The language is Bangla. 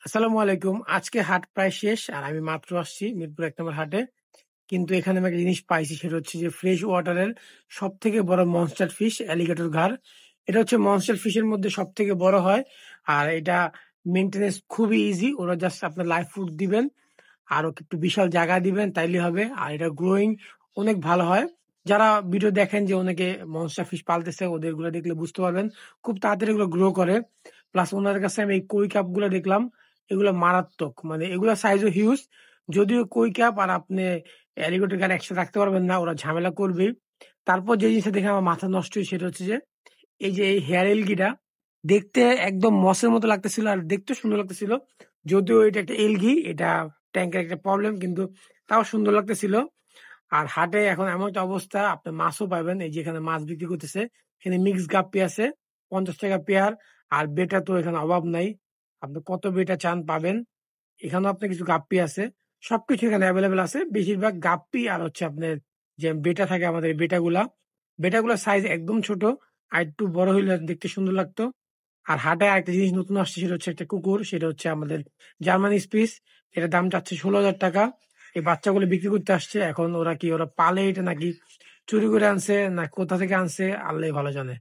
আসসালামু আলাইকুম। আজকে হাট প্রায় শেষ আর আমি মাত্র আসছি মিরপুর ১ নম্বর হাটে। কিন্তু এখানে আমি একটা জিনিস পাইছি সেটা হচ্ছে যে ফ্রেশ ওয়াটারের সবথেকে বড় মনস্টার ফিশ অ্যালিগেটর ঘাড়। এটা হচ্ছে মনস্টার ফিশের মধ্যে সবথেকে বড় হয়। আর এটা মেইনটেন্যান্স খুবই ইজি। ওরা জাস্ট আপনার লাইভ ফুড দিবেন আর ওকে একটু বিশাল জায়গা দিবেন তাইলেই হবে। আর এটা গ্রোইং অনেক ভালো হয়। যারা ভিডিও দেখেন যে অনেকে মনস্টার ফিশ পালতেছে ওদেরগুলো দেখলে বুঝতে পারবেন। খুব তাড়াতাড়ি এগুলো গ্রো করে। প্লাস উনাদের কাছে আমি এই কই কাপগুলো দেখলাম। এগুলো মারাত্মক। মানে এগুলা সাইজও হিউজ। যদিও কই কাপ আর আপনি অ্যালিগেটর গান একসাথে রাখতে পারবেন না। ওরা ঝামেলা করবেই। তারপর যে জিনিসটা দেখে আমার মাথা নষ্ট হয় সেটা হচ্ছে যে এই যে এই হেয়ার এলগিটা দেখতে একদম মসের মতো লাগতেছিল আর দেখতেও সুন্দর লাগতেছিল। যদিও এটা একটা এলগি, এটা ট্যাংকের একটা প্রবলেম কিন্তু তাও সুন্দর লাগতেছিল। আর হাটে এখন এমন একটা অবস্থা আপনি মাছও পাবেন। এই যে এখানে মাছ বিক্রি করতেছে। এখানে মিক্স গাপ্পি আছে ৳৫০ পেয়ার। আর বেটা তো এখানে অভাব নাই। আপনি কত বেটা চান পাবেন। এখানেও আপনার কিছু গাপ্পি আছে। সবকিছু এখানে এভেইলেবল আছে। বেশিরভাগ গাপ্পি আর হচ্ছে আপনার যে বেটা থাকে আমাদের এই বেটাগুলা। বেটাগুলার সাইজ একদম ছোট। আরেকটু বড় হইলে দেখতে সুন্দর লাগতো। আর হাটে আরেকটা জিনিস নতুন আসছে সেটা হচ্ছে একটা কুকুর। সেটা হচ্ছে আমাদের জার্মান স্পিস। এটার দাম চাচ্ছে ৳১৬,০০০। এই বাচ্চাগুলো বিক্রি করতে আসছে। এখন ওরা কি ওরা পালে এটা নাকি চুরি করে আনছে না কোথা থেকে আনছে আল্লাহই ভালো জানে।